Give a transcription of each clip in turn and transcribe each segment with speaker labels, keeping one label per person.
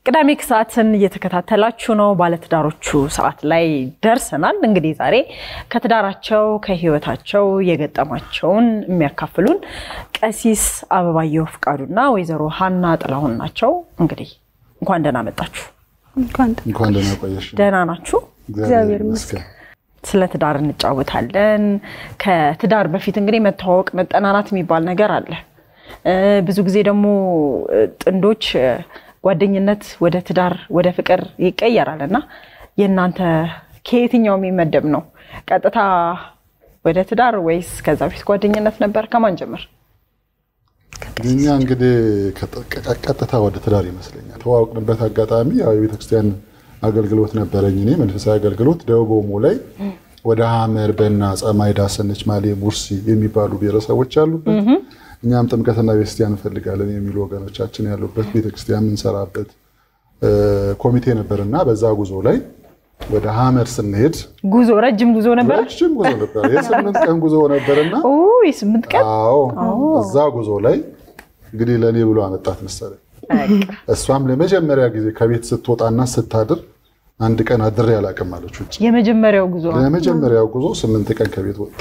Speaker 1: ቅዳሜ ከሰዓትን እየተከታተላችሁ ነው ባለትዳሮቹ ሰዓት ላይ ደርሰናል እንግዲህ ዛሬ ከትዳራቸው ከህይወታቸው የገጠማቸውን የሚያካፍሉን ቀሲስ አበባየሁ ፍቃዱና ወይዘሮ ሃና ጥላሁን ናቸው እንግዲህ እንኳን ደህና መጣችሁ
Speaker 2: እንኳን ደህና ቆያችሁ
Speaker 1: ደህና ናችሁ
Speaker 2: እግዚአብሔር ይመስገን
Speaker 1: ስለ ትዳር እንጫወታለን ከትዳር በፊት እንግዲህ መተዋወቅ መጠናናት የሚባል ነገር አለ ብዙ ጊዜ ደግሞ ጥንዶች ጓደኝነት ወደ ትዳር ወደ ፍቅር ይቀየራልና የናንተ ከየትኛው የሚመደብ ነው ቀጥታ ወደ ትዳር ወይስ ከዛ በፊት ጓደኝነት ነበር ከማን ጀመር
Speaker 2: እኛ እንግዲህ ቀጥታ ወደ ትዳር ይመስለኛል ተዋወቅንበት አጋጣሚ ያው የቤተክርስቲያን አገልግሎት ነበረኝ እኔ መንፈሳዊ አገልግሎት ደውጎሞ ላይ ወደ ሐመር በእና ጸማይ ዳሰነች ማሌ ሙርሲ የሚባሉ ብሔረሰቦች አሉበት እኛም ጥምቀትና ቤተክርስቲያን እንፈልጋለን የሚሉ ወገኖቻችን ያሉበት ቤተክርስቲያን እንሰራበት ኮሚቴ ነበርና በዛ ጉዞ ላይ ወደ ሐመር ስንሄድ
Speaker 1: ጉዞ ረጅም ጉዞ ነበር
Speaker 2: የስምንት ቀን ጉዞ ነበርና
Speaker 1: የስምንት ቀን
Speaker 2: እዛ ጉዞ ላይ እንግዲህ ለኔ ብሎ አመጣት መሰለኝ እሷም ለመጀመሪያ ጊዜ ከቤት ስትወጣና ስታድር አንድ ቀን አድሬ ያላቀም አለች ውጪ የመጀመሪያው ጉዞ 8 ቀን ከቤት ወጣ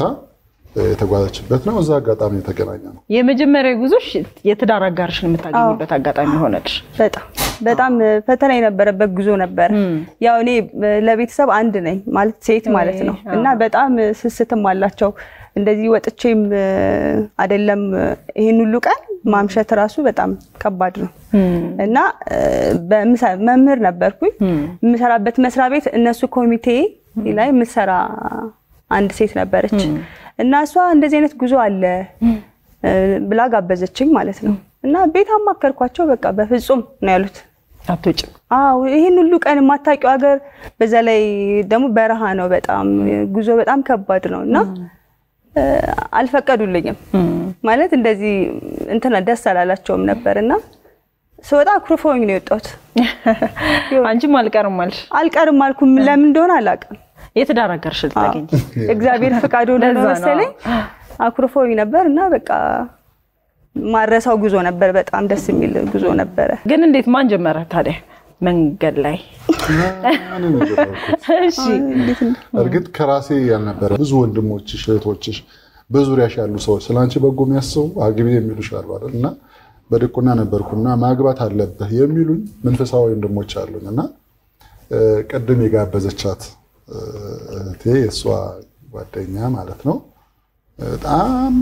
Speaker 2: የተጓዘችበት ነው እዛ አጋጣሚ ተገናኘን ነው
Speaker 1: የመጀመሪያው ጉዞሽ የትዳር አጋርሽን የምታገኝበት አጋጣሚ ሆነልሽ
Speaker 3: በጣም ፈተና የነበረበት ጉዞ ነበር ያው እኔ ለቤተሰብ አንድ ነኝ ማለት ሴት ማለት ነው እና በጣም ስስትም አላቸው እንደዚህ ወጥቼም አይደለም ይሄን ሁሉ ቀን ማምሸት ራሱ በጣም ከባድ ነው እና በመምህር ነበርኩኝ ምሰራበት መስሪያ ቤት እነሱ ኮሚቴ ላይ ምሰራ አንድ ሴት ነበረች እና እሷ እንደዚህ አይነት ጉዞ አለ ብላ ጋበዘችኝ ማለት ነው እና ቤት አማከርኳቸው በቃ በፍጹም ነው ያሉት
Speaker 1: አትወጭ
Speaker 3: ይሄን ሁሉ ቀን ማታቂው ሀገር በዛ ላይ ደግሞ በረሃ ነው በጣም ጉዞ በጣም ከባድ ነውና አልፈቀዱልኝም ማለት እንደዚህ እንትና ደስ አላላቸውም ነበርና ሰውጣ አክሮፎኝ ነው የወጣሁት
Speaker 1: አንቺም አልቀርም
Speaker 3: አልኩም ለምን እንደሆነ አላውቅም
Speaker 1: የትዳር አጋርሽ ልታገኝ
Speaker 3: እግዚአብሔር ፍቃዱ ነው መሰለኝ አክሮፎኝ ነበርና በቃ ማረሳው ጉዞ ነበር በጣም ደስ የሚል ጉዞ ነበር
Speaker 1: ግን እንዴት ማን ጀመረ ታዲያ መንገድ ላይ
Speaker 2: እሺ እርግጥ ከራሴ ያልነበረ ብዙ ወንድሞችሽ እህቶችሽ በዙሪያሽ ያሉ ሰዎች ስላንቺ በጎ የሚያስቡ አግቢ የሚሉሽ አሉ አይደልና በድቁና ነበርኩና ማግባት አለበት የሚሉኝ መንፈሳዊ ወንድሞች አሉና ቀደም የጋበዘቻት እቴ የሷ ጓደኛ ማለት ነው በጣም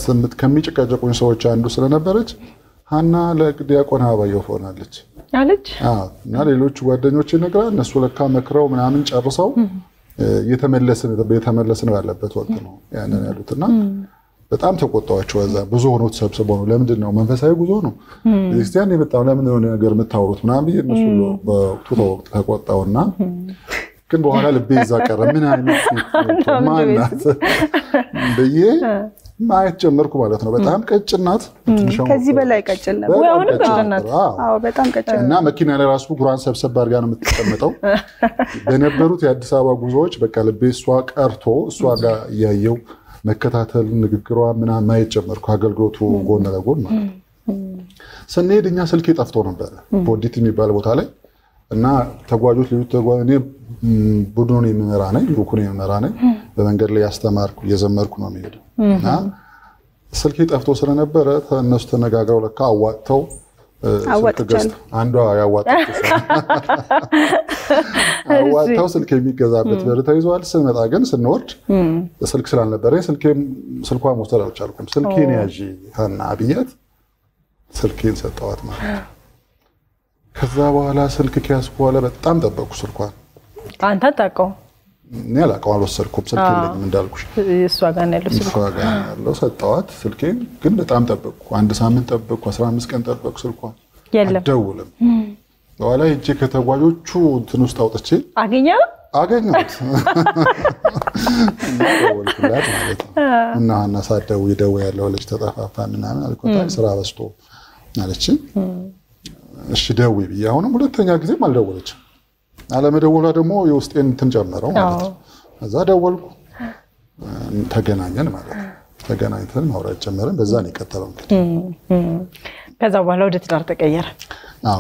Speaker 2: ስምት ከሚጨቀጨቁኝ ሰዎች አንዱ ስለነበረች ሃና ለዲያቆን አበባየሁ ሆናለች
Speaker 1: አለች
Speaker 2: እና ሌሎች ጓደኞች ይነግራል እነሱ ለካ መክረው ምናምን ጨርሰው የተመለስን ያለበት ወቅት ነው ያንን ያሉትና በጣም ተቆጣዋቸው እዛ ብዙ ሆኖ ተሰብስበው ነው ለምንድን ነው መንፈሳዊ ጉዞ ነው ክርስቲያን የመጣው ለምን ነው ነገር የምታወሩት ምናምን እነሱ በወቅቱ ተቆጣውና ግን በኋላ ልቤ ይዛ ቀረ ምን አይነት ማናት በየ ማየት ጀመርኩ ማለት ነው በጣም ቀጭናት
Speaker 3: ከዚህ በላይ ቀጭን ነው
Speaker 1: ወይ አሁን ቀጭናት
Speaker 3: በጣም ቀጭን
Speaker 2: እና መኪና ላይ ራሱ ጉራን ሰብሰብ አድርጋ ነው የምትቀመጠው በነበሩት የአዲስ አበባ ጉዞዎች በቃ ልቤ እሷ ቀርቶ እሷ ጋር ያየው መከታተል ንግግሯ ምናምን ማየት ጀመርኩ አገልግሎቱ ጎን ለጎን ማለት ስንሄድ እኛ ስልኬ ጠፍቶ ነበር ቦዲት የሚባል ቦታ ላይ እና ተጓዦች ልዩ ተጓዦች ቡድኑን የሚመራ ነኝ ሩኩን የሚመራ ነኝ በመንገድ ላይ ያስተማርኩ የዘመርኩ ነው የሚሄደው እና ስልኬ ጠፍቶ ስለነበረ እነሱ ተነጋግረው ለካ አዋጥተው አንዷ ያዋጣው ስልክ የሚገዛበት በር ተይዟል ስንመጣ ግን ስንወርድ ስልክ ስላልነበረ ስልኳን መውሰድ አልቻልኩም ስልኬን ያዢ ሃና አብያት ስልኬን ሰጠዋት ማለት ነው ከዛ በኋላ ስልክ ከያዝኩ በኋላ በጣም ጠበቅኩ ስልኳን
Speaker 1: አንተ ታውቀው
Speaker 2: እኔ አላውቀውም አልወሰድኩም ስልክ የለኝም እንዳልኩሽ
Speaker 1: እሷ ጋር ነው ያለው
Speaker 2: እሷ ጋር ያለው ሰጠዋት ስልኬን ግን በጣም ጠበቅኩ አንድ ሳምንት ጠበቅኩ 15 ቀን ጠበቅኩ ስልኳን አልደውልም በኋላ እጄ ከተጓዦቹ እንትን ውስጥ አውጥቼ አገኘሁት ደወልኩላት ማለት ነው እና ሃና ሳደው ይደው ያለው ልጅ ተጠፋፋ ምናምን አልቆጣኝ ስራ በስቶ አለችኝ እሺ ደውይ ብዬ አሁንም ሁለተኛ ጊዜ ማልደወለች አለመደወሏ ደግሞ የውስጤን እንትን ጨመረው ማለት ነው እዛ ደወልኩ ተገናኘን ማለት ነው ተገናኝተን ማውራት ጀመረን በዛ ነው የቀጠለው እንግዲህ
Speaker 1: ከዛ በኋላ ወደ ትዳር ተቀየረ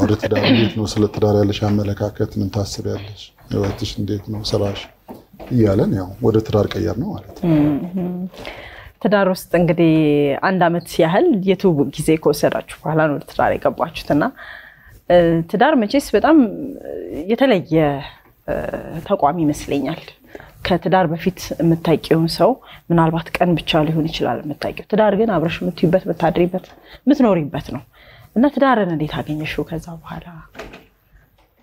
Speaker 2: ወደ ትዳር እንዴት ነው ስለ ትዳር ያለሽ አመለካከት ምን ታስቢያለሽ ህይወትሽ እንዴት ነው ስራሽ እያለን ያው ወደ ትዳር ቀየር ነው ማለት ነው
Speaker 1: ትዳር ውስጥ እንግዲህ 1 አመት ያህል የትውውቅ ጊዜ ከወሰዳችሁ በኋላ ነው ወደ ትዳር የገባችሁትና ትዳር መቼስ በጣም የተለየ ተቋም ይመስለኛል ከትዳር በፊት የምታውቂውን ሰው ምናልባት ቀን ብቻ ሊሆን ይችላል የምታውቂው ትዳር ግን አብረሽ የምትይበት የምታድሪበት የምትኖሪበት ነው እና ትዳርን እንዴት አገኘሽው ከዛ በኋላ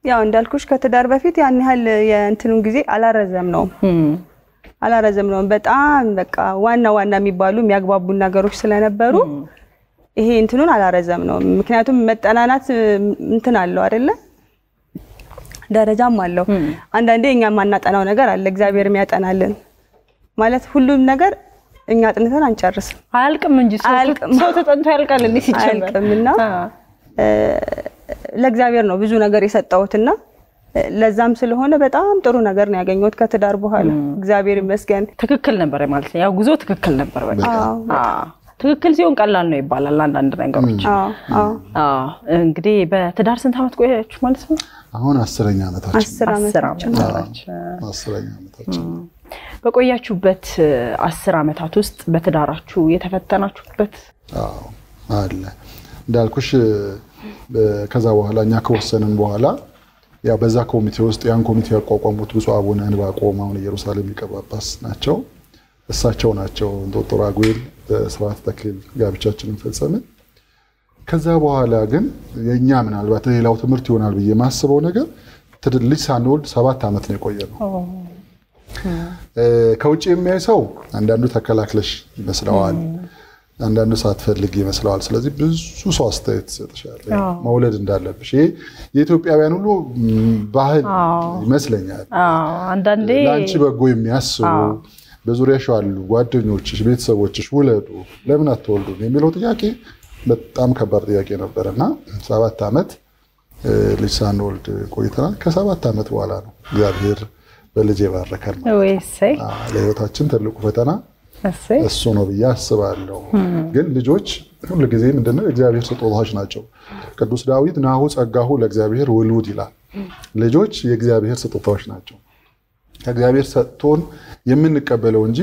Speaker 3: ያው እንዳልኩሽ ከትዳር በፊት ያን ያህል የእንትኑን ጊዜ አላረዘም ነው በጣም በቃ ዋና የሚባሉ የሚያግባቡ ነገሮች ስለነበሩ ይሄ እንትኑን አላረዘም ነው ምክንያቱም መጠናናት እንትን አለው አይደለ ደረጃም አለው አንዳንዴ እኛ ማናጠናው ነገር አለ እግዚአብሔር የሚያጠናልን ማለት ሁሉም ነገር እኛ አጥንተን አንጨርስም
Speaker 1: አልቅም እንጂ ሰው ተጠንቶ ያልቃል እንዴ ሲጀመር
Speaker 3: አልቅምና ለእግዚአብሔር ነው ብዙ ነገር የሰጠውትና ለዛም ስለሆነ በጣም ጥሩ ነገር ነው ያገኘሁት ከትዳር በኋላ እግዚአብሔር ይመስገን
Speaker 1: ትክክል ነበር ማለት ነው ያው ጉዞ ትክክል ነበር በቃ ትክክል ሲሆን ቀላል ነው ይባላል አንዳንድ ነገሮች እንግዲህ በትዳር ስንት አመት ቆያችሁ ማለት ነው
Speaker 2: አሁን 10ኛ ዓመታችን
Speaker 3: 10 ዓመታችን
Speaker 1: በቆያችሁበት 10 ዓመታት ውስጥ በትዳራችሁ የተፈተናችሁበት
Speaker 2: አለ እንዳልኩሽ ከዛ በኋላ እኛ ከወሰንን በኋላ ያ በዛ ኮሚቴ ውስጥ ያን ኮሚቴ ያቋቋሙት ብፁዕ አቡነ ዕንባቆም አሁን ኢየሩሳሌም ሊቀጳጳስ ናቸው እሳቸው ናቸው ዶክተር አጉል በስርዓተ ተክሊል ጋብቻችንን ፈጸምን ከዛ በኋላ ግን የኛ ምናልባት ሌላው ትምህርት ይሆናል ብዬ ማስበው ነገር ልጅ ሳንወልድ 7 ዓመት ነው የቆየነው ከውጭ የሚያይ ሰው አንዳንዱ ተከላክለሽ ይመስለዋል አንዳንዱ ሳትፈልግ ይመስለዋል ስለዚህ ብዙ ሰው አስተያየት ይሰጥሻል መውለድ እንዳለብሽ ይሄ የኢትዮጵያውያን ሁሉ ባህል ይመስለኛል
Speaker 1: አንዳንዴ
Speaker 2: ላንቺ በጎ የሚያስቡ በዙሪያሽ አሉ ጓደኞችሽ ቤተሰቦችሽ ውለዱ ለምን አትወልዱም የሚለው ጥያቄ በጣም ከባድ ጥያቄ ነበርና 7 ዓመት ልጅ ሳንወልድ ቆይተናል ከ7 ዓመት በኋላ ነው እግዚአብሔር በልጅ የባረከን
Speaker 1: ወይሰይ
Speaker 2: ለህይወታችን ትልቁ ፈተና እሱ ነው ብዬ አስባለሁ ግን ልጆች ሁሉ ጊዜ ምንድነው እግዚአብሔር ስጦታዎች ናቸው ቅዱስ ዳዊት ናሁ ጸጋሁ ለእግዚአብሔር ውሉድ ይላል ልጆች የእግዚአብሔር ስጦታዎች ናቸው ከእግዚአብሔር ሰጥቶን የምንቀበለው እንጂ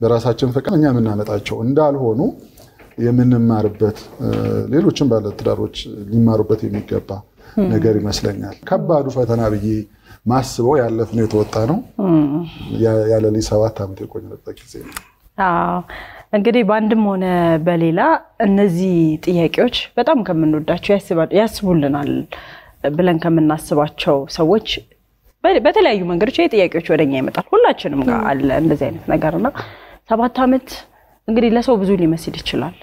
Speaker 2: በራሳችን ፈቃድ እኛ የምናመጣቸው እንዳልሆኑ የምንማርበት ሌሎችም ባለ ትዳሮች ሊማሩበት የሚገባ ነገር ይመስለኛል ከባዱ ፈተና ብዬ ማስበው ያለፍነው የተወጣ ነው ያለ ልጅ 7 ዓመት የቆየንበት ጊዜ ነው
Speaker 1: እንግዲህ ባንድም ሆነ በሌላ እነዚህ ጥያቄዎች በጣም ከምንወዳቸው ያስቡልናል ብለን ከምናስባቸው ሰዎች በተለያዩ መንገዶች ጥያቄዎች ወደኛ ይመጣል ሁላችንም ጋር አለ እንደዚህ አይነት ነገርና 7 ዓመት እንግዲህ ለሰው ብዙ ሊመስል ይችላል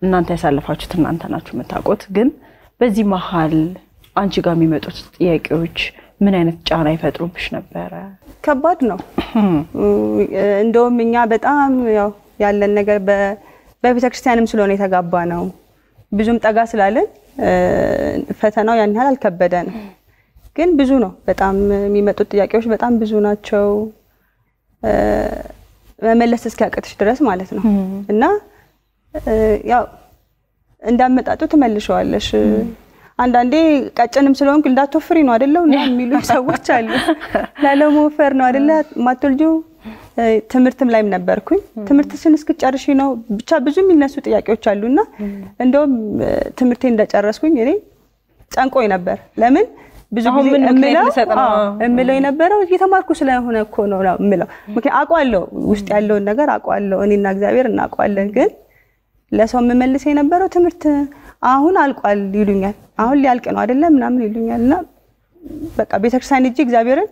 Speaker 1: እናንተ ያሳለፋችሁት እናንተ ናችሁ የምታውቁት ግን በዚህ መሃል አንቺ ጋር የሚመጡት ጥያቄዎች ምን አይነት ጫና ይፈጥሩብሽ ነበር
Speaker 3: ከባድ ነው እንደውም እኛ በጣም ያው ያለን ነገር በቤተክርስቲያንም ስለሆነ የተጋባ ነው ብዙም ጠጋ ስላለን ፈተናው ያን ያህል አልከበደን ግን ብዙ ነው በጣም የሚመጡት ጥያቄዎች በጣም ብዙ ናቸው መመለስ እስኪያቅትሽ ድረስ ማለት ነው እና ያው እንዳመጣጡ ተመልሸዋለሽ አንዳንዴ ቀጭንም ስለሆንኩ እንዳትወፍሪ ነው አይደል ነው የሚሉ ሰዎች አሉ ላለመወፈር ነው አይደል ማትልጁ ትምርትም ላይም ነበርኩኝ ትምርትሽን እስክጨርሺ ነው ብቻ ብዙ የሚነሱ ጥያቄዎች አሉና እንደውም ትምርቴን እንደጨረስኩኝ እኔ ጨንቆኝ ነበር ለምን ብዙ ጊዜ እምለው የነበረው እየተማርኩ ስለሆነ እኮ ነው እምለው ምክንያቱም አቋለው ውስጥ ያለውን ነገር አቋለው እኔና እግዚአብሔር እናቋለን ግን ለሰው መመለስ የነበረው ትምርት አሁን አልቋል ይሉኛል አሁን ሊያልቅ ነው አይደለም ምናምን ይሉኛልና በቃ ቤተክርስቲያን እጂ እግዚአብሔርን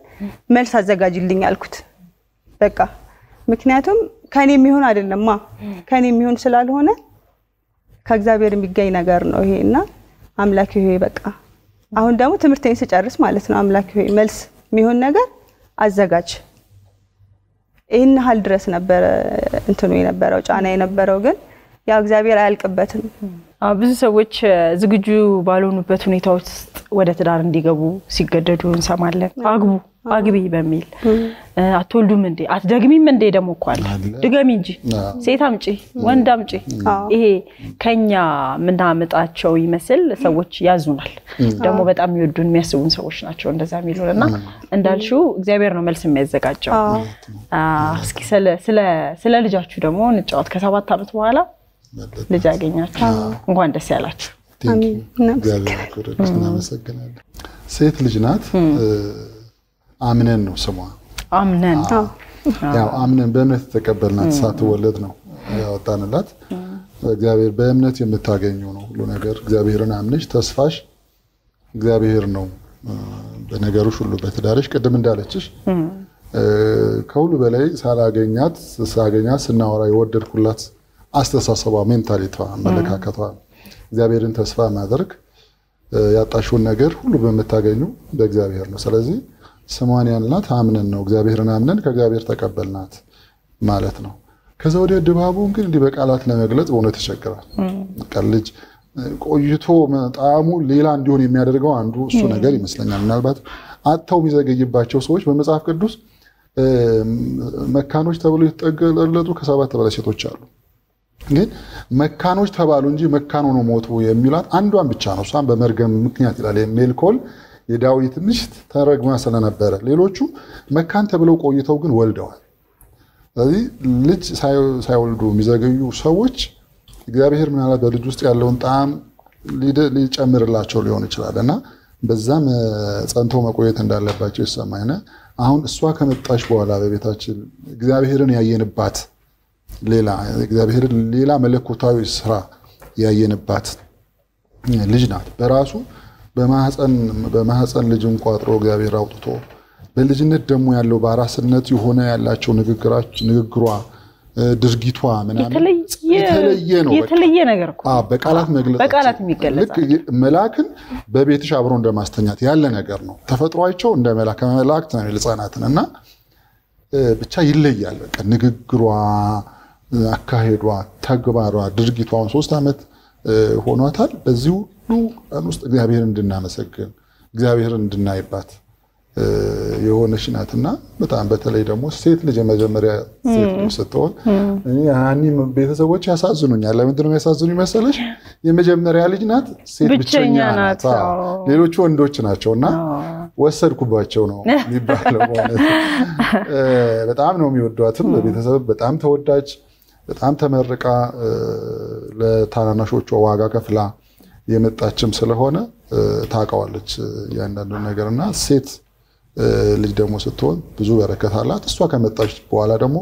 Speaker 3: መልስ አዘጋጅልኝ አልኩት በቃ ምክንያቱም ከኔ የሚሆን አይደለማ ከኔ የሚሆን ስላልሆነ ከእግዚአብሔር የሚገኝ ነገር ነው ይሄና አምላክ ይሄ በቃ አሁን ደግሞ ትምርቴን ስጨርስ ማለት ነው አምላክ ይሄ መልስ የሚሆን ነገር አዘጋጅ ይሄን ሀል ድረስ ነበር እንትኑ የነበረው ጫና የነበረው ግን ያው እግዚአብሔር አያልቅበትም
Speaker 1: ብዙ ሰዎች ዝግጁ ባልሆኑበት ሁኔታዎች ውስጥ ወደ ትዳር እንዲገቡ ሲገደዱ እንሰማለን አግቡ አግቢ በሚል አትወልዱም እንዴ አትደግሚም እንዴ ደግሞ እኮ አለ ድገሚ እንጂ ሴት አምጪ ወንድ አምጪ ይሄ ከኛ ምናመጣቸው ይመስል ሰዎች ያዙናል ደግሞ በጣም ይወዱን የሚያስቡን ሰዎች ናቸው እንደዛ የሚሉና እንዳልሽው እግዚአብሔር ነው መልስ የሚያዘጋጀው እስኪ ስለ ልጃችሁ ደግሞ እንጫወት ከ7 ዓመት በኋላ ልጅ አገኛችሁ እንኳን ደስ ያላችሁ
Speaker 3: አሜን
Speaker 2: እናመሰግናለን ሴት ልጅ ናት አምነን ነው ስሟ
Speaker 1: አምነን
Speaker 2: ያው አምነን በእምነት ተቀበልናት ሳትወለድ ነው ያወጣንላት እግዚአብሔር በእምነት የምታገኘው ነው ሁሉ ነገር እግዚአብሔርን አምነሽ ተስፋሽ እግዚአብሔር ነው በነገሮች ሁሉ በትዳርሽ ቅድም እንዳለችሽ ከሁሉ በላይ ሳላገኛት ስናወራ የወደድኩላት አስተሳሰቧ ሜንታሊቲዋ አመለካከቷ እግዚአብሔርን ተስፋ ማድረግ ያጣሽውን ነገር ሁሉ በመታገኙ በእግዚአብሔር ነው ስለዚህ ስሟን ያልናት አምነን ነው እግዚአብሔርን አምነን ከእግዚአብሔር ተቀበልናት ማለት ነው ከዛ ወዲያ ድባቡ ግን እንዲህ በቃላት ለመግለጽ በእውነት ተቸግራል ልጅ ቆይቶ ጣዕሙ ሌላ እንዲሆን የሚያደርገው አንዱ እሱ ነገር ይመስለኛል ምናልባት አጥተው የሚዘገይባቸው ሰዎች በመጽሐፍ ቅዱስ መካኖች ተብሎ የተጠቀለሉ ከ7 በላይ ሴቶች አሉ ግን መካኖች ተባሉ እንጂ መካን ሆኖ ሞቱ የሚላት አንዷን ብቻ ነው እሷን በመርገም ምክንያት ይላል ሜልኮል የዳዊት ሚስት ተረግማ ስለነበረ ሌሎቹ መካን ተብለው ቆይተው ግን ወልደዋል ስለዚህ ልጅ ሳይወልዱ የሚዘገዩ ሰዎች እግዚአብሔር ምናልባት በልጅ ውስጥ ያለውን ጣዕም ሊጨምርላቸው ሊሆን ይችላልና በዛም ጸንተው መቆየት እንዳለባቸው ይሰማኝና አሁን እሷ ከመጣች በኋላ በቤታችን እግዚአብሔርን ያየንባት ሌላ እግዚአብሔርን ሌላ መለኮታዊ ስራ ያየንባት ልጅ ናት በራሱ በማህፀን ልጅን ቋጥሮ እግዚአብሔር አውጥቶ በልጅነት ደግሞ ያለው በአራስነት የሆነ ያላቸው ንግግሯ ድርጊቷ ምናምን
Speaker 1: የተለየ ነገር እኮ
Speaker 2: በቃላት መግለጽ
Speaker 1: በቃላት የሚገለጽ
Speaker 2: መላእክን በቤትሽ አብሮ እንደማስተኛት ያለ ነገር ነው ተፈጥሯቸው እንደ መላእክት ነው ለጻናትና ብቻ ይለያል በቃ ንግግሯ አካሄዷ ተግባሯ ድርጊቷ 3 ዓመት ሆኗታል በዚህ ሁሉ ውስጥ እግዚአብሔርን እንድናመሰግን እግዚአብሔርን እንድናይባት የሆነች ናትና በጣም በተለይ ደግሞ ሴት ልጅ የመጀመሪያ ሴት ልጅ ስትሆን እኔ ያኒም ቤተሰቦች ያሳዝኑኛል ለምንድን ነው ያሳዝኑኝ መሰለሽ የመጀመሪያ ልጅ ናት ሴት ብቸኛ ናት ሌሎቹ ወንዶች ናቸውና ወሰድኩባቸው ነው የሚባለው ማለት በጣም ነው የሚወዷትም በቤተሰብ በጣም ተወዳጅ በጣም ተመርቃ ለታናናሾቿ ዋጋ ከፍላ የመጣችም ስለሆነ ታውቃለች ያንዳንዱ ነገርና ሴት ልጅ ደግሞ ስትሆን ብዙ በረከት አላት እሷ ከመጣች በኋላ ደግሞ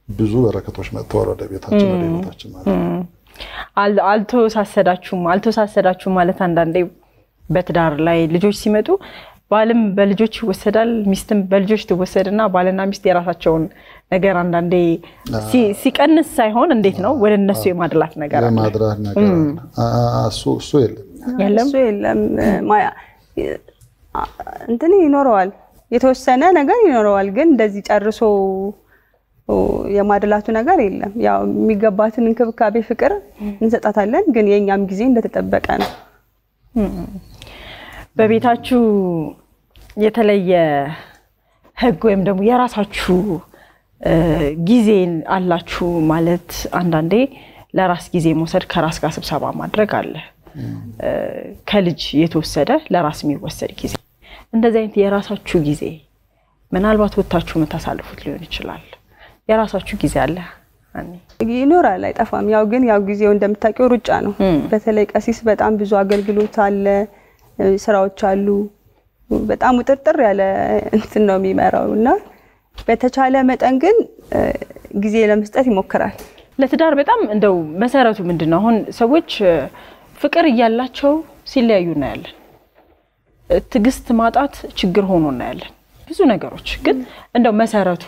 Speaker 2: ብዙ በረከቶች መጥተዋል ወደ ቤታችን ወደ ቤታችን ማለት አልተሳሰዳችሁም ማለት አንዳንዴ በትዳር ላይ ልጆች ሲመጡ ባልም በልጆች ይወሰዳል ሚስትም በልጆች ትወሰድና ባልና ሚስት የራሳቸውን ነገር አንዳንዴ ሲቀንስ ሳይሆን እንዴት ነው ወደ እነሱ የማድላት ነገር እሱ
Speaker 3: የለም እንትን ይኖረዋል የተወሰነ ነገር ይኖረዋል ግን እንደዚህ ጨርሶ የማድላቱ ነገር የለም ያው የሚገባትን እንክብካቤ ፍቅር እንሰጣታለን ግን የኛም ጊዜ እንደተጠበቀ ነው
Speaker 1: በቤታችሁ የተለየ ህግ ወይም ደግሞ የራሳችሁ ጊዜን አላችሁ ማለት አንዳንዴ ለራስ ጊዜ መውሰድ ከራስ ጋር ስብሰባ ማድረግ አለ ከልጅ የተወሰደ ለራስ የሚወሰድ ጊዜ እንደዚህ አይነት የራሳችሁ ጊዜ ምናልባት ወጣችሁ መታሳልፉት ሊሆን ይችላል የራሳችሁ ጊዜ አለ
Speaker 3: ይኖራል አይጠፋም ያው ግን ያው ጊዜው እንደምታውቂው ሩጫ ነው በተለይ ቀሲስ በጣም ብዙ አገልግሎት አለ ስራዎች አሉ በጣም ውጥርጥር ያለ እንትን ነው የሚመራውና በተቻለ መጠን ግን ጊዜ ለመስጠት ይሞክራል
Speaker 1: ለትዳር በጣም እንደው መሰረቱ ምንድነው አሁን ሰዎች ፍቅር እያላቸው ሲለያዩ እናያለን ትግስት ማጣት ችግር ሆኖ እናያለን ብዙ ነገሮች ግን እንደው መሰረቱ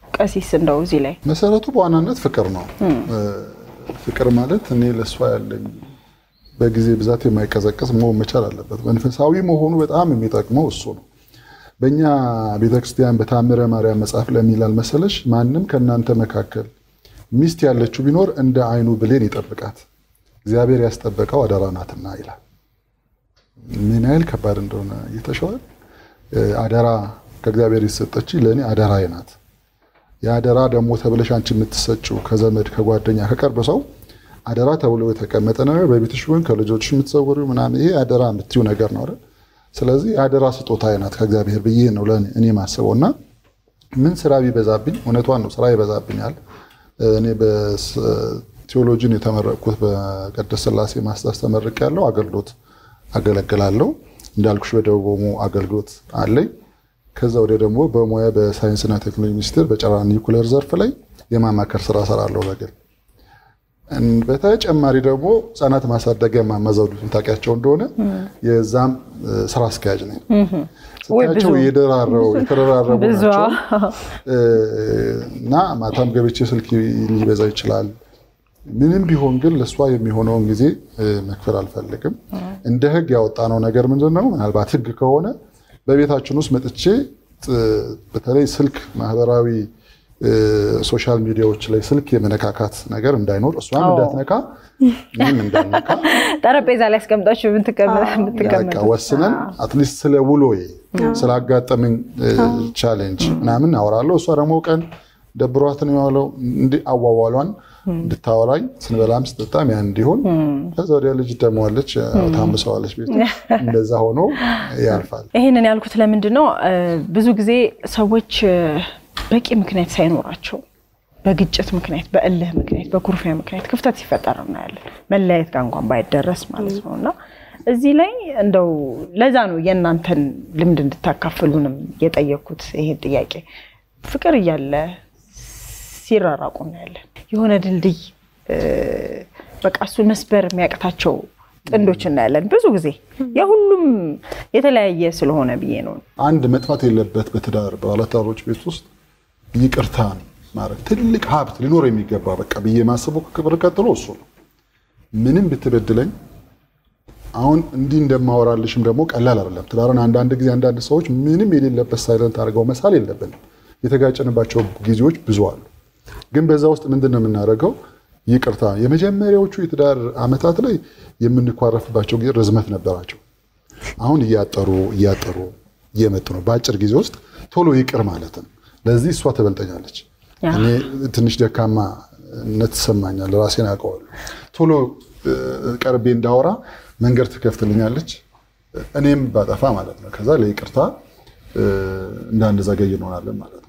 Speaker 1: ቀሲስ እንደው እዚህ ላይ
Speaker 2: መሰረቱ በዋናነት ፍቅር ነው ፍቅር ማለት እኔ ለሷ ያለኝ በጊዜ ብዛት የማይቀዘቀዝ መሆን መቻል አለበት መንፈሳዊ መሆኑ በጣም የሚጠቅመው እሱ ነው በእኛ ቤተክርስቲያን በታምረ ማርያም መጽሐፍ ለሚላል መሰለሽ ማንም ከናንተ መካከል ሚስት ያለችው ቢኖር እንደ አይኑ ብሌን ይጠብቃት እግዚአብሔር ያስጠበቀው አደራ ናትና ይላል ምን ያህል ከባድ እንደሆነ ይተሻዋል አደራ ከእግዚአብሔር የተሰጠች ለኔ አደራዬ ናት። ያደራ ደግሞ ተብለሽ አንቺ የምትሰጪው ከዘመድ ከጓደኛ ከቅርብ ሰው አደራ ተብሎ የተቀመጠ ነገር በቤትሽ ወይ ከልጆችሽ የምትሰውሪው ምናምን ይሄ አደራ የምትይው ነገር ነው አይደል? ስለዚህ አደራ ስጦታዬ ናት ከእግዚአብሔር ብዬ ነው ለኔ ማስበውና ምን ስራ ቢበዛብኝ እውነቷን ነው ስራ ይበዛብኛል። እኔ በቲዮሎጂን የተመረቅኩት በቅድስት ሥላሴ ማስተርስ ተመርቄያለሁ። አገልግሎት አገለግላለሁ እንዳልኩሽ በደቡብ ኦሞ አገልግሎት አለኝ። ከዛ ወደ ደግሞ በሙያ በሳይንስና ቴክኖሎጂ ሚኒስቴር በጨረራ ኒውክሌር ዘርፍ ላይ የማማከር ስራ ሰራለሁ በግል። በተጨማሪ ደግሞ ህጻናት ማሳደጊያ ማመዛዱን ታውቂያቸው እንደሆነ የዛም ስራ አስኪያጅ ነኝ። ስታቸው የተደራረቡ ናቸው እና ማታም ገብቼ ስልክ ሊበዛ ይችላል። ምንም ቢሆን ግን ለሷ የሚሆነውን ጊዜ መክፈል አልፈልግም። እንደ ህግ ያወጣነው ነገር ምንድነው? ምናልባት ህግ ከሆነ በቤታችን ውስጥ መጥቼ በተለይ ስልክ ማህበራዊ ሶሻል ሚዲያዎች ላይ ስልክ የመነካካት ነገር እንዳይኖር እሷም እንዳትነካ ምንም እንዳትነካ
Speaker 1: ጠረጴዛ ላይ አስቀምጣችሁ ብትቀመጡ
Speaker 2: ወስነን አትሊስት ስለ ውሎዬ ስላጋጠመኝ ቻሌንጅ ምናምን አወራለሁ። እሷ ደግሞ ቀን ደብሯት ነው ያለው እንዴ አዋዋሏን እንድታወራኝ ስንበላም ስትጣም ያን እንዲሆን ከዛ ወዲያ ልጅ ደሞዋለች ታምሰዋለች ቤት እንደዛ ሆኖ ያልፋል።
Speaker 1: ይሄንን ያልኩት ለምንድን ነው? ብዙ ጊዜ ሰዎች በቂ ምክንያት ሳይኖራቸው በግጭት ምክንያት በእልህ ምክንያት በኩርፊያ ምክንያት ክፍተት ሲፈጠር እናያለን። መለያየት ጋር እንኳን ባይደረስ ማለት ነውና እዚህ ላይ እንደው ለዛ ነው የእናንተን ልምድ እንድታካፍሉንም የጠየኩት ይሄን ጥያቄ። ፍቅር እያለ ሲራራቁ እናያለን። የሆነ ድልድይ በቃ እሱ መስበር የሚያቅታቸው ጥንዶች እናያለን ብዙ ጊዜ። የሁሉም የተለያየ ስለሆነ ብዬ ነው።
Speaker 2: አንድ መጥፋት የለበት በትዳር ባለትዳሮች ቤት ውስጥ ይቅርታን ማለት ትልቅ ሀብት ሊኖር የሚገባ በቃ ብዬ ማስበው ከክብር ቀጥሎ እሱ ነው። ምንም ብትበድለኝ አሁን እንዲህ እንደማወራልሽም ደግሞ ቀላል አይደለም። ትዳርን አንዳንድ ጊዜ አንዳንድ ሰዎች ምንም የሌለበት ሳይለንት አድርገው መሳል የለብንም። የተጋጨንባቸው ጊዜዎች ብዙ አሉ። ግን በዛ ውስጥ ምንድነው የምናደርገው? ይቅርታ የመጀመሪያዎቹ የትዳር አመታት ላይ የምንኳረፍባቸው ጊዜ ርዝመት ነበራቸው። አሁን እያጠሩ እየመጡ ነው። በአጭር ጊዜ ውስጥ ቶሎ ይቅር ማለት ነው። ለዚህ እሷ ትበልጠኛለች። እኔ ትንሽ ደካማነት ተሰማኛል፣ ራሴን አውቀዋለሁ። ቶሎ ቀርቤ እንዳወራ መንገድ ትከፍትልኛለች፣ እኔም ባጠፋ ማለት ነው። ከዛ ለይቅርታ እንዳንዘገይ እንሆናለን ማለት ነው።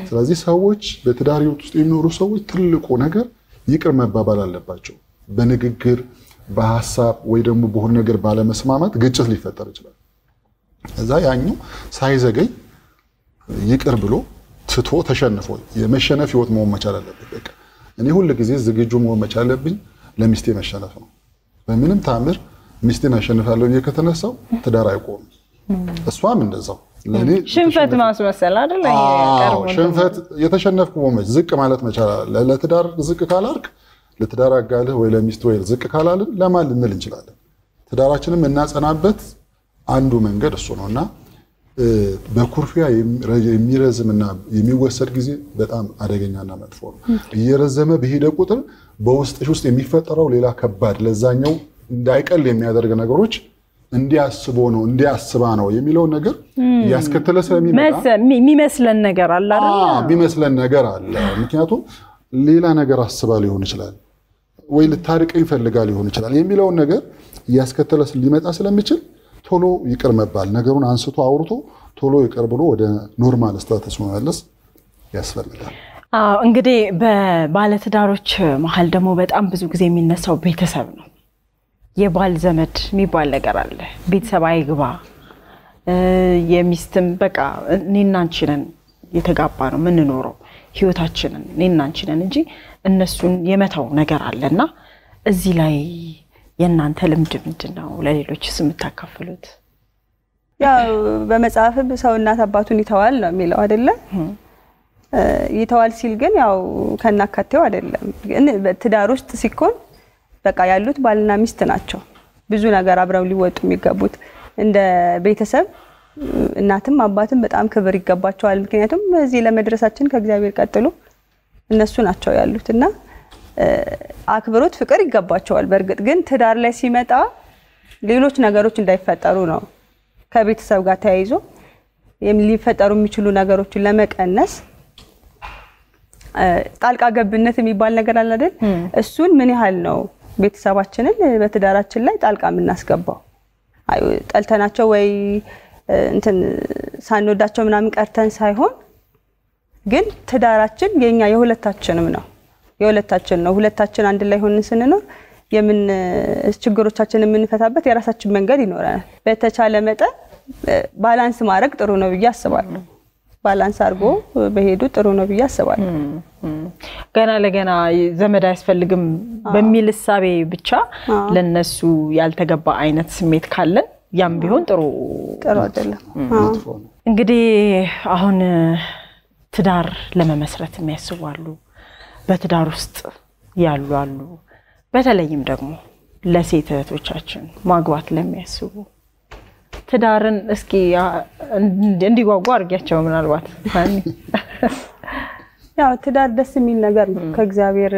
Speaker 2: ስለዚህ ሰዎች በትዳር ህይወት ውስጥ የሚኖሩ ሰዎች ትልቁ ነገር ይቅር መባባል አለባቸው። በንግግር በሐሳብ ወይ ደግሞ በሆነ ነገር ባለመስማማት ግጭት ሊፈጠር ይችላል። እዛ ያኛው ሳይዘገይ ይቅር ብሎ ትቶ ተሸንፎ የመሸነፍ ህይወት መሆን መቻል አለበት። በቃ እኔ ሁሉ ጊዜ ዝግጁ መሆን መቻል አለብኝ ለሚስቴ መሸነፍ ነው። በምንም ታምር ሚስቴን አሸንፋለሁ ብዬ ከተነሳው ትዳር አይቆምም። እሷም እንደዛው ለኔ
Speaker 1: ሽንፈት ማስመሰል አይደል?
Speaker 2: ሽንፈት የተሸነፍኩ ሞመች ዝቅ ማለት መቻል አለ። ለትዳር ዝቅ ካላልክ ለትዳር አጋልህ ወይ ለሚስት ወይ ዝቅ ካላልን ለማን ልንል እንችላለን? ትዳራችንን እናጸናበት አንዱ መንገድ እሱ ነውና በኩርፊያ የሚረዝምና የሚወሰድ ጊዜ በጣም አደገኛና መጥፎ ነው። እየረዘመ በሄደ ቁጥር በውስጥሽ ውስጥ የሚፈጠረው ሌላ ከባድ ለዛኛው እንዳይቀል የሚያደርግ ነገሮች እንዲያስቦ ነው እንዲያስባ ነው የሚለው ነገር ያስከተለ ስለሚመጣ
Speaker 1: የሚመስለን ነገር አለ አይደል?
Speaker 2: የሚመስለን ነገር አለ። ምክንያቱም ሌላ ነገር አስባ ሊሆን ይችላል ወይ ልታርቀኝ ይፈልጋል ሊሆን ይችላል የሚለውን ነገር ያስከተለ ሊመጣ ስለሚችል ቶሎ ይቅር መባል ነገሩን አንስቶ አውርቶ ቶሎ ይቅር ብሎ ወደ ኖርማል ስታተስ መመለስ ያስፈልጋል።
Speaker 1: እንግዲህ በባለትዳሮች መሀል ደግሞ በጣም ብዙ ጊዜ የሚነሳው ቤተሰብ ነው። የባል ዘመድ የሚባል ነገር አለ። ቤተሰብ አይግባ የሚስትም በቃ እኔና አንቺ ነን የተጋባ ነው የምንኖረው ህይወታችንን እኔና አንቺ ነን እንጂ እነሱን የመተው ነገር አለና እዚህ ላይ የእናንተ ልምድ ምንድነው? ለሌሎችስ የምታካፍሉት?
Speaker 3: ያው በመጽሐፍም ሰው እናት አባቱን ይተዋል ነው የሚለው አይደለ? ይተዋል ሲል ግን ያው ከናካቴው አይደለም። ግን በትዳር ውስጥ ሲኮን በቃ ያሉት ባልና ሚስት ናቸው። ብዙ ነገር አብረው ሊወጡ የሚገቡት እንደ ቤተሰብ እናትም አባትም በጣም ክብር ይገባቸዋል። ምክንያቱም እዚህ ለመድረሳችን ከእግዚአብሔር ቀጥሎ እነሱ ናቸው ያሉትና አክብሮት ፍቅር ይገባቸዋል። በርግጥ ግን ትዳር ላይ ሲመጣ ሌሎች ነገሮች እንዳይፈጠሩ ነው ከቤተሰብ ጋር ተያይዞ ሊፈጠሩ የሚችሉ ነገሮችን ለመቀነስ ጣልቃ ገብነት የሚባል ነገር አለ አይደል? እሱን ምን ያህል ነው ቤተሰባችንን በትዳራችን ላይ ጣልቃ የምናስገባው? ጠልተናቸው ወይ እንትን ሳንወዳቸው ምናምን ቀርተን ሳይሆን ግን ትዳራችን የኛ የሁለታችንም ነው ሁለታችን አንድ ላይ ሆነን ስንኖር ችግሮቻችንን የምንፈታበት የራሳችን መንገድ ይኖረናል። በተቻለ መጠን ባላንስ ማድረግ ጥሩ ነው ብዬ አስባለሁ። ባላንስ አድርጎ በሄዱ ጥሩ ነው ብዬ አስባለሁ።
Speaker 1: ገና ለገና ዘመድ አያስፈልግም በሚል እሳቤ ብቻ ለነሱ ያልተገባ አይነት ስሜት ካለን ያም ቢሆን ጥሩ
Speaker 3: አይደለም።
Speaker 1: እንግዲህ አሁን ትዳር ለመመስረት የሚያስባሉ በትዳር ውስጥ ያሉ አሉ። በተለይም ደግሞ ለሴት እህቶቻችን ማግባት ለሚያስቡ ትዳርን እስኪ እንዲጓጓ አርጋቸው ምናልባት ማን
Speaker 3: ያው ትዳር ደስ የሚል ነገር ነው ከእግዚአብሔር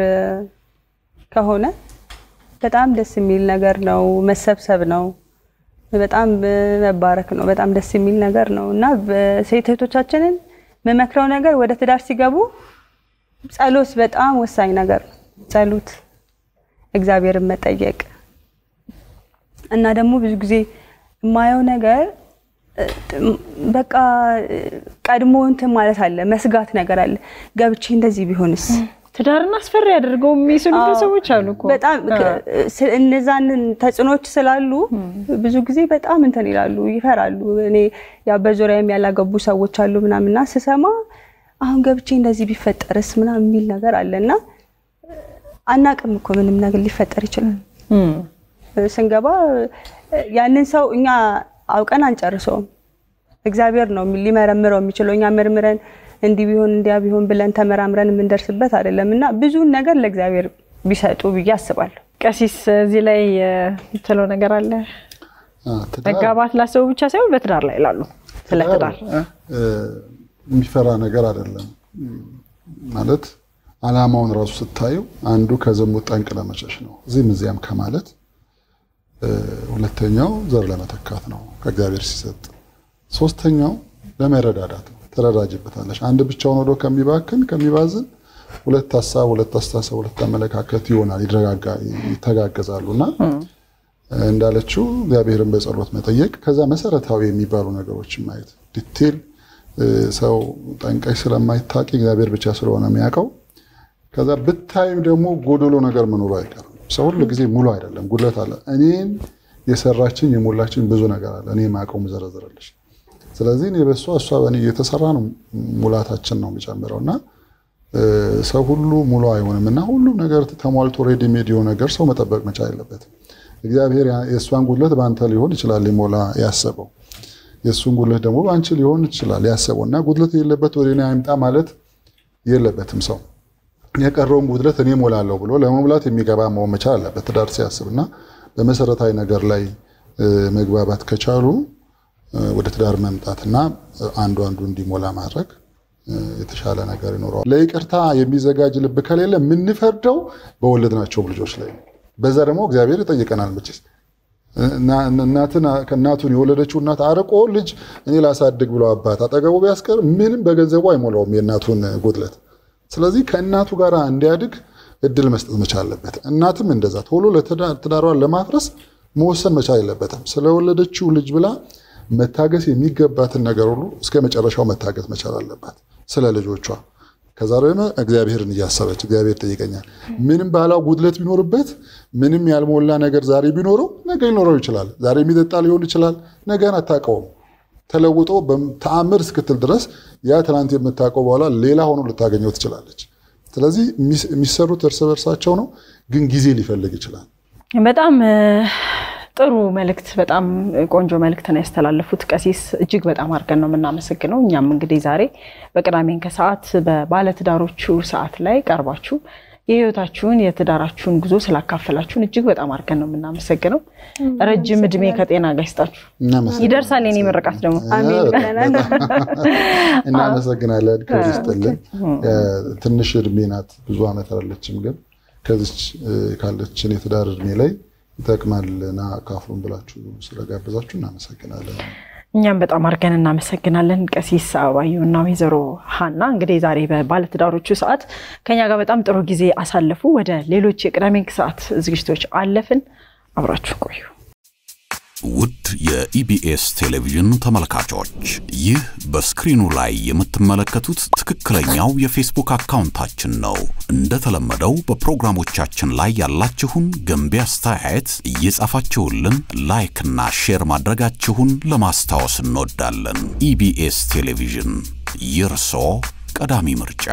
Speaker 3: ከሆነ በጣም ደስ የሚል ነገር ነው። መሰብሰብ ነው። በጣም መባረክ ነው። በጣም ደስ የሚል ነገር ነውና ሴት እህቶቻችንን መመክረው ነገር ወደ ትዳር ሲገቡ ጸሎት በጣም ወሳኝ ነገር ነው። ጸሎት እግዚአብሔርን መጠየቅ እና ደግሞ ብዙ ጊዜ የማየው ነገር በቃ ቀድሞ እንትን ማለት አለ መስጋት ነገር አለ። ገብቼ እንደዚህ ቢሆንስ
Speaker 1: ትዳርን አስፈሪ ያደርገው የሚስሉ ሰዎች አሉ እኮ
Speaker 3: በጣም እነዛን ተጽኖች ስላሉ ብዙ ጊዜ በጣም እንትን ይላሉ ይፈራሉ። እኔ ያ በዙሪያም ያላገቡ ሰዎች አሉ ምናምንና ስሰማ አሁን ገብቼ እንደዚህ ቢፈጠርስ ምናምን የሚል ነገር አለና አናቅም እኮ ምንም ነገር ሊፈጠር ይችላል። ስንገባ ያንን ሰው እኛ አውቀን አንጨርሰውም። እግዚአብሔር ነው ሊመረምረው የሚችለው። እኛ መርምረን እንዲህ ቢሆን እንዲያ ቢሆን ብለን ተመራምረን የምንደርስበት አይደለምና ብዙ ነገር ለእግዚአብሔር ቢሰጡ ብዬ አስባለሁ።
Speaker 1: ቀሲስ እዚህ ላይ የተለው ነገር አለ። መጋባት ላሰው ብቻ ሳይሆን በትዳር ላይ ይላሉ። ስለ ትዳር
Speaker 2: የሚፈራ ነገር አይደለም ማለት አላማውን ራሱ ስታዩ አንዱ ከዝሙት ጠንቅ ለመሸሽ ነው እዚህም ከማለት ሁለተኛው ዘር ለመተካት ነው ከእግዚአብሔር ሲሰጥ ሶስተኛው ለመረዳዳት ነው ተረዳጅበታለሽ አንድ ብቻውን ወዶ ከሚባዝን ሁለት ሐሳብ ሁለት አስተሳሰብ ሁለት አመለካከት ይሆናል ይተጋገዛሉና እንዳለችው እግዚአብሔርን በጸሎት መጠየቅ ከዛ መሰረታዊ የሚባሉ ነገሮችን ማየት ዲቴል ሰው ጠንቀሽ ስለማይታቂ እግዚአብሔር ብቻ ስለሆነ የሚያውቀው ከዛ ብታይም ደግሞ ጎዶሎ ነገር መኖሩ አይቀርም። ሰው ሁሉ ጊዜ ሙሉ አይደለም ጉድለት አለ። እኔን የሰራችን የሞላችን ብዙ ነገር አለ እኔ ማቀው መዘረዘረልሽ። ስለዚህ እኔ በሷ እሷ በእኔ የተሰራ ነው ሙላታችን ነው የሚጨምረውና ሰው ሁሉ ሙሉ አይሆንምና ሁሉ ነገር ተሟልቶ ሬዲ ሜድ የሆነ ነገር ሰው መጠበቅ መቻል የለበትም። እግዚአብሔር የሷን ጉድለት ባንተ ሊሆን ይችላል ሊሞላ ያሰበው የሱን ጉድለት ደግሞ ባንቺ ሊሆን ይችላል ያሰበውና ጉድለት የሌለበት ወደኔ አይምጣ ማለት የለበትም። ሰው የቀረውን ጉድለት እኔ ሞላለሁ ብሎ ለመሙላት የሚገባ መሆን መቻል አለበት ትዳር ሲያስብና በመሰረታዊ ነገር ላይ መግባባት ከቻሉ ወደ ትዳር መምጣትና አንዱ እንዲሞላ ማድረግ የተሻለ ነገር ይኖረዋል። ለይቅርታ የሚዘጋጅ ልብ ከሌለ ምንፈርደው በወለድናቸው ልጆች ላይ በዛ ደግሞ እግዚአብሔር ይጠይቀናል። መቼስ ከእናቱን የወለደችው እናት አርቆ ልጅ እኔ ላሳድግ ብሎ አባት አጠገቡ ቢያስቀር ምንም በገንዘቡ አይሞላውም የእናቱን ጉድለት። ስለዚህ ከእናቱ ጋር እንዲያድግ እድል መስጠት መቻል አለበት። እናትም እንደዛ ቶሎ ለትዳሯን ለማፍረስ መወሰን መቻል የለበትም። ስለወለደችው ልጅ ብላ መታገስ የሚገባትን ነገር ሁሉ እስከ መጨረሻው መታገስ መቻል አለባት ስለ ልጆቿ። ከዛ ደግሞ እግዚአብሔርን እያሰበች እግዚአብሔር ጠይቀኛል ምንም ባላው ጉድለት ቢኖርበት ምንም ያልሞላ ነገር ዛሬ ቢኖረው ነገ ሊኖረው ይችላል። ዛሬ የሚጠጣ ሊሆን ይችላል ነገን አታውቀውም። ተለውጦ በተአምር እስክትል ድረስ ያ ትናንት የምታውቀው በኋላ ሌላ ሆኖ ልታገኘው ትችላለች። ስለዚህ የሚሰሩት እርስ በርሳቸው ነው ግን ጊዜ ሊፈልግ ይችላል።
Speaker 1: በጣም ጥሩ መልእክት በጣም ቆንጆ መልእክት ነው ያስተላለፉት ቀሲስ እጅግ በጣም አድርገን ነው የምናመሰግነው። እኛም እንግዲህ ዛሬ በቅዳሜን ከሰዓት በባለትዳሮቹ ሰዓት ላይ ቀርባችሁ የህይወታችሁን የትዳራችሁን ጉዞ ስላካፈላችሁን እጅግ በጣም አድርገን ነው የምናመሰግነው። ረጅም እድሜ ከጤና ጋር ይስጣችሁ። ይደርሳል የኔ ምርቃት ደግሞ
Speaker 3: አሜን ብለናል።
Speaker 2: እናመሰግናለን። ክርስቶስልን ትንሽ እድሜ ናት ብዙ አመት አይደለችም ግን ከዚች ካለችን የትዳር እድሜ ላይ ይጠቅማልና ካፍሉን ብላችሁ ስለጋበዛችሁ እናመሰግናለን።
Speaker 1: እኛም በጣም አርገን እናመሰግናለን ቀሲስ አበባዩና ወይዘሮ ሀና እንግዲህ ዛሬ በባለትዳሮቹ ሰዓት ከኛ ጋር በጣም ጥሩ ጊዜ አሳለፉ ወደ ሌሎች የቅዳሜ ሰዓት ዝግጅቶች አለፍን አብራችሁ ቆዩ
Speaker 4: ውድ የኢቢኤስ ቴሌቪዥን ተመልካቾች ይህ በስክሪኑ ላይ የምትመለከቱት ትክክለኛው የፌስቡክ አካውንታችን ነው እንደተለመደው በፕሮግራሞቻችን ላይ ያላችሁን ገንቢ አስተያየት እየጻፋችሁልን ላይክ እና ሼር ማድረጋችሁን ለማስታወስ እንወዳለን ኢቢኤስ ቴሌቪዥን የርሶ ቀዳሚ ምርጫ